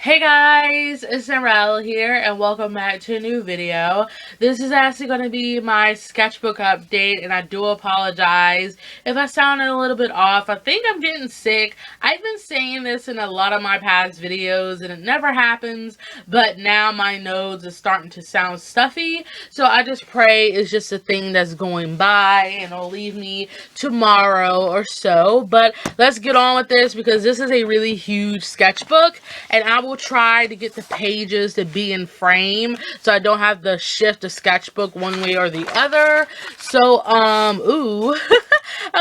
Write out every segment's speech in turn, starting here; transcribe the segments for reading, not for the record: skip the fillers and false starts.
Hey guys, it's Narelle here and welcome back to a new video. This is actually going to be my sketchbook update and I do apologize if I sounded a little bit off. I think I'm getting sick. I've been saying this in a lot of my past videos and it never happens, but now my nose is starting to sound stuffy. So I just pray it's just a thing that's going by and it'll leave me tomorrow or so. But let's get on with this because this is a really huge sketchbook and I will try to get the pages to be in frame so I don't have to shift the sketchbook one way or the other. So, ooh.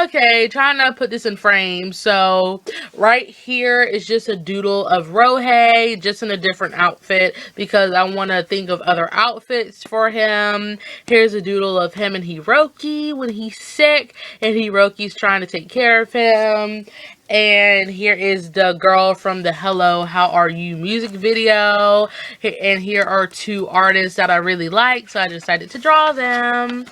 Okay, trying to put this in frame. So, right here is just a doodle of Rohei, just in a different outfit because I want to think of other outfits for him. Here's a doodle of him and Hiroki when he's sick and Hiroki's trying to take care of him. And here is the girl from the Hello, How Are You music video. And here are two artists that I really like, so I decided to draw them.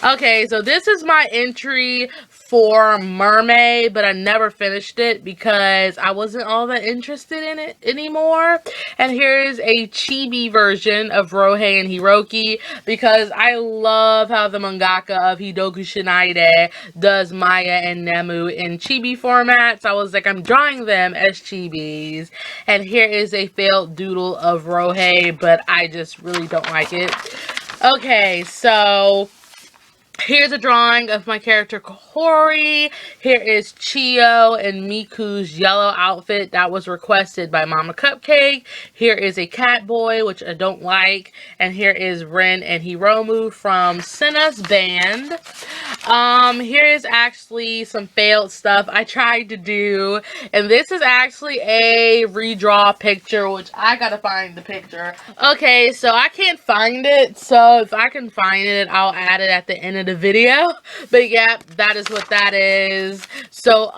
Okay, so this is my entry for Mermaid, but I never finished it because I wasn't all that interested in it anymore. And here is a chibi version of Rohei and Hiroki because I love how the mangaka of Hidoku Shinaide does Maya and Nemu in chibi formats. I was like, I'm drawing them as chibis. And here is a failed doodle of Rohei, but I just really don't like it. Okay, so here's a drawing of my character Kahori. Here is Chio and Miku's yellow outfit that was requested by Mama Cupcake. Here is a cat boy, which I don't like. And here is Ren and Hiromu from Senna's band. Here is actually some failed stuff I tried to do. And this is actually a redraw picture, which I gotta find the picture. Okay, so I can't find it. So if I can find it, I'll add it at the end of the video. But yeah, that is what that is. So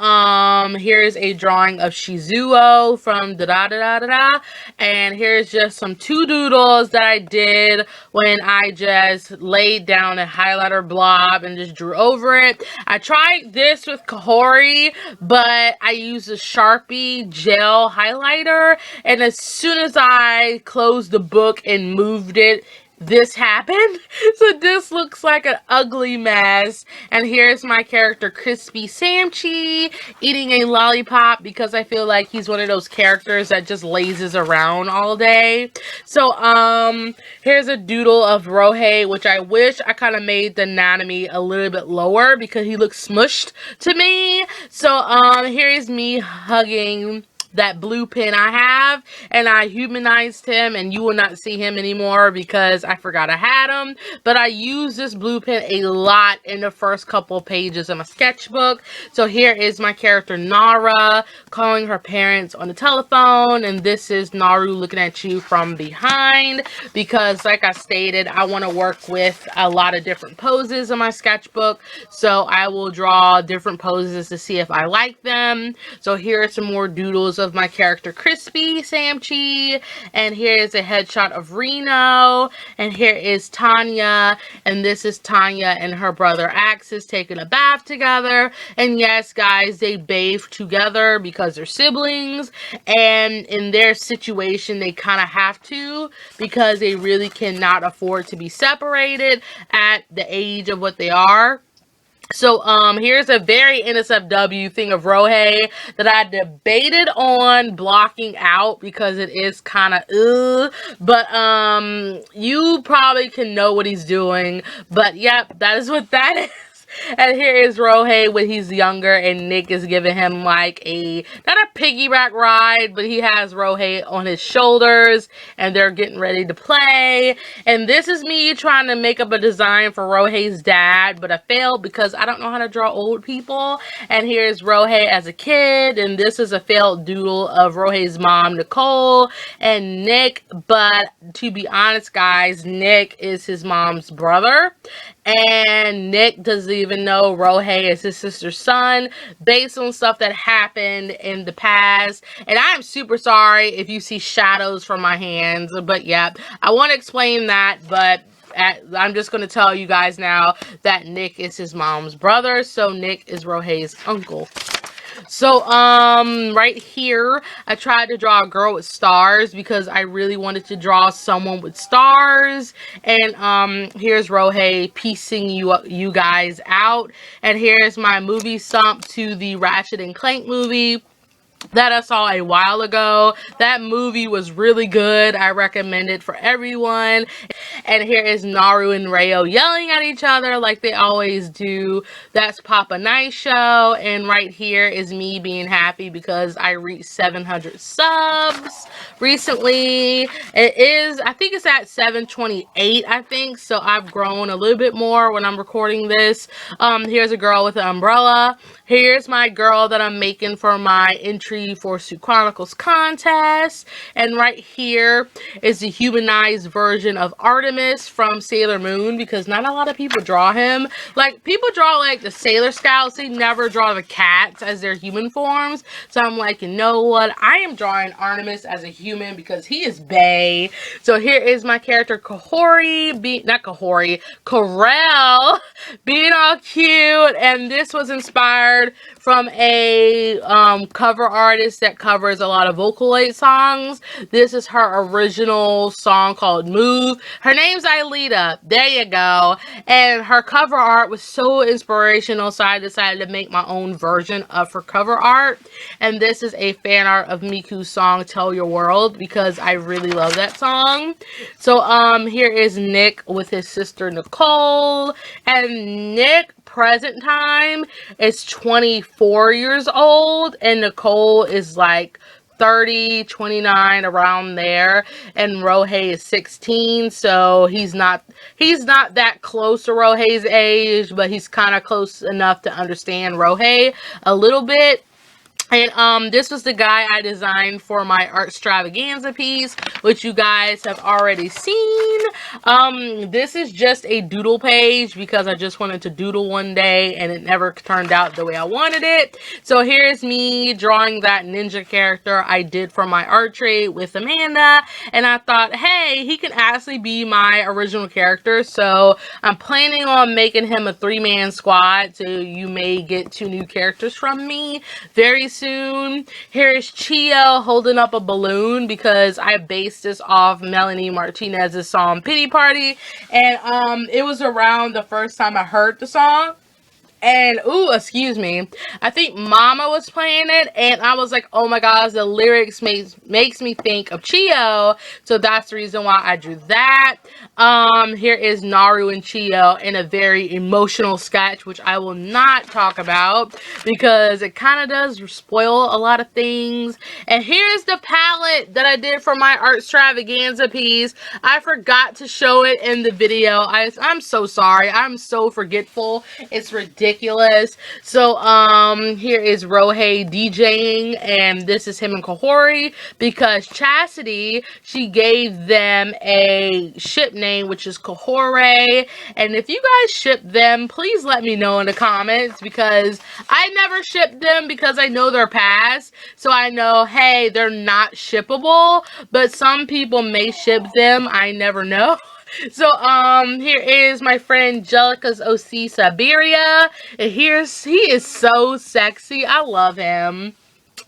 here's a drawing of Shizuo from da da da da da, and here's just some two doodles that I did when I just laid down a highlighter blob and just drew over it. I tried this with Kahori, but I used a Sharpie gel highlighter, and as soon as I closed the book and moved it, this happened. So this looks like an ugly mess. And here's my character Crispy Samchi eating a lollipop because I feel like he's one of those characters that just lazes around all day. So here's a doodle of Rohei, which I wish I kind of made the anatomy a little bit lower because he looks smushed to me. So here is me hugging that blue pen I have, and I humanized him, and you will not see him anymore because I forgot I had him, but I use this blue pen a lot in the first couple pages of my sketchbook. So here is my character Nara calling her parents on the telephone, and this is Naru looking at you from behind because, like I stated, I want to work with a lot of different poses in my sketchbook, so I will draw different poses to see if I like them. So here are some more doodles of my character Crispy Samchi, and here is a headshot of Reno, and here is Tanya, and this is Tanya and her brother Axis taking a bath together. And yes guys, they bathe together because they're siblings, and in their situation they kind of have to because they really cannot afford to be separated at the age of what they are. So, here's a very NSFW thing of Rohei that I debated on blocking out because it is kind of, but, you probably can know what he's doing, but yep, that is what that is. And here is Rohei when he's younger and Nick is giving him like not a piggyback ride, but he has Rohei on his shoulders and they're getting ready to play. And this is me trying to make up a design for Rohei's dad, but I failed because I don't know how to draw old people. And here's Rohei as a kid, and this is a failed doodle of Rohei's mom, Nicole, and Nick. But to be honest guys, Nick is his mom's brother. And Nick doesn't even know Rohei is his sister's son based on stuff that happened in the past. And I'm super sorry if you see shadows from my hands. But yeah, I want to explain that. But I'm just going to tell you guys now that Nick is his mom's brother. So Nick is Rohei's uncle. So, right here, I tried to draw a girl with stars because I really wanted to draw someone with stars. And, here's Rohei piecing you guys out. And here's my movie stump to the Ratchet and Clank movie that I saw a while ago. That movie was really good. I recommend it for everyone. And here is Naru and Rayo yelling at each other like they always do. That's Papa Nice Show. And right here is me being happy because I reached 700 subs recently. It is, I think it's at 728, I think. So I've grown a little bit more when I'm recording this. Here's a girl with an umbrella. Here's my girl that I'm making for my entry for Suit Chronicles contest. And right here is the humanized version of Artemis from Sailor Moon, because not a lot of people draw him. Like, people draw like the Sailor Scouts, they never draw the cats as their human forms. So I'm like, you know what? I am drawing Artemis as a human because he is bae. So here is my character Corel being all cute. And this was inspired from a cover artist that covers a lot of Vocaloid songs. This is her original song called Move. Her name's Aelita. There you go. And her cover art was so inspirational, so I decided to make my own version of her cover art. And this is a fan art of Miku's song Tell Your World, because I really love that song. So here is Nick with his sister Nicole. And Nick, present time, is 24 years old, and Nicole is like 30, 29, around there, and Rohei is 16, so he's not that close to Rohei's age, but he's kind of close enough to understand Rohei a little bit. And this was the guy I designed for my art extravaganza piece, which you guys have already seen. This is just a doodle page because I just wanted to doodle one day and it never turned out the way I wanted it. So here's me drawing that ninja character I did for my art trade with Amanda, and I thought, hey, he can actually be my original character. So I'm planning on making him a 3-man squad, so you may get 2 new characters from me very soon. Here is Chio holding up a balloon because I based this off Melanie Martinez's song Pity Party, and it was around the first time I heard the song. And, ooh, excuse me, I think Mama was playing it, and I was like, oh my gosh, the lyrics makes me think of Chio, so that's the reason why I drew that. Here is Naru and Chio in a very emotional sketch, which I will not talk about, because it kind of does spoil a lot of things. And here's the palette that I did for my art extravaganza piece. I forgot to show it in the video. I'm so sorry. I'm so forgetful. It's ridiculous. So here is Rohei DJing, and this is him and Kahori, because Chastity, she gave them a ship name, which is Kahore. And if you guys ship them, please let me know in the comments, because I never shipped them because I know they're past, so I know, hey, they're not shippable, but some people may ship them. I never know. So, here is my friend Jellica's OC Siberia. And he is so sexy. I love him.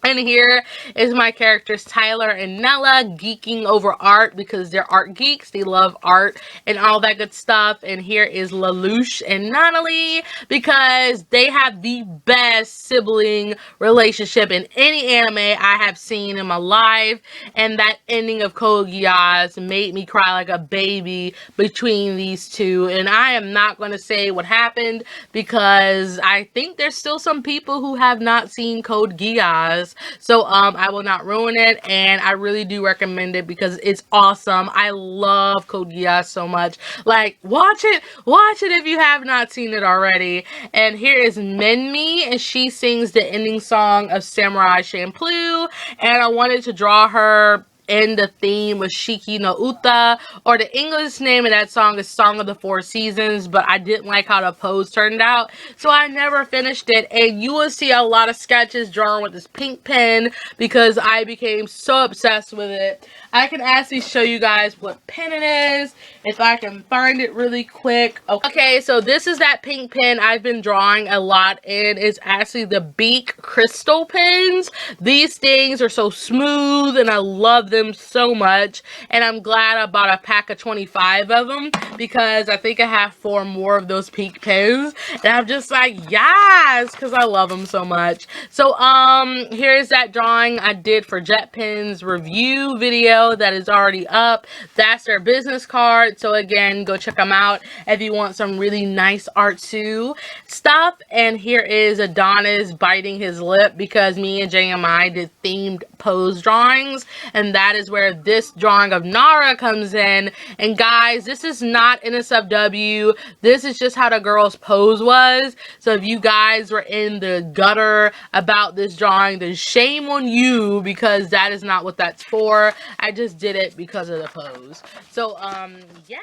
And here is my characters Tyler and Nella geeking over art because they're art geeks. They love art and all that good stuff. And here is Lelouch and Natalie because they have the best sibling relationship in any anime I have seen in my life. And that ending of Code Geass made me cry like a baby between these two. And I am not going to say what happened because I think there's still some people who have not seen Code Geass. So I will not ruin it, and I really do recommend it because it's awesome. I love Code Geass so much. Like, watch it if you have not seen it already. And here is Minmi, and she sings the ending song of Samurai Champloo, and I wanted to draw her in the theme of Shiki no Uta, or the English name of that song is Song of the Four Seasons, but I didn't like how the pose turned out, so I never finished it. And you will see a lot of sketches drawn with this pink pen because I became so obsessed with it. I can actually show you guys what pen it is if I can find it really quick. Okay, so this is that pink pen I've been drawing a lot in. It's actually the Beak Crystal pens. These things are so smooth and I love them so much, and I'm glad I bought a pack of 25 of them because I think I have 4 more of those pink pens, and I'm just like, yes, because I love them so much. So here's that drawing I did for Jet Pens review video that is already up. That's their business card, so again, go check them out if you want some really nice Artsu stuff. And here is Adonis biting his lip because me and JMI did themed pose drawings, and that is where this drawing of Nara comes in. And guys, this is not NSFW, this is just how the girl's pose was. So if you guys were in the gutter about this drawing, then shame on you, because that is not what that's for. I just did it because of the pose. So yes.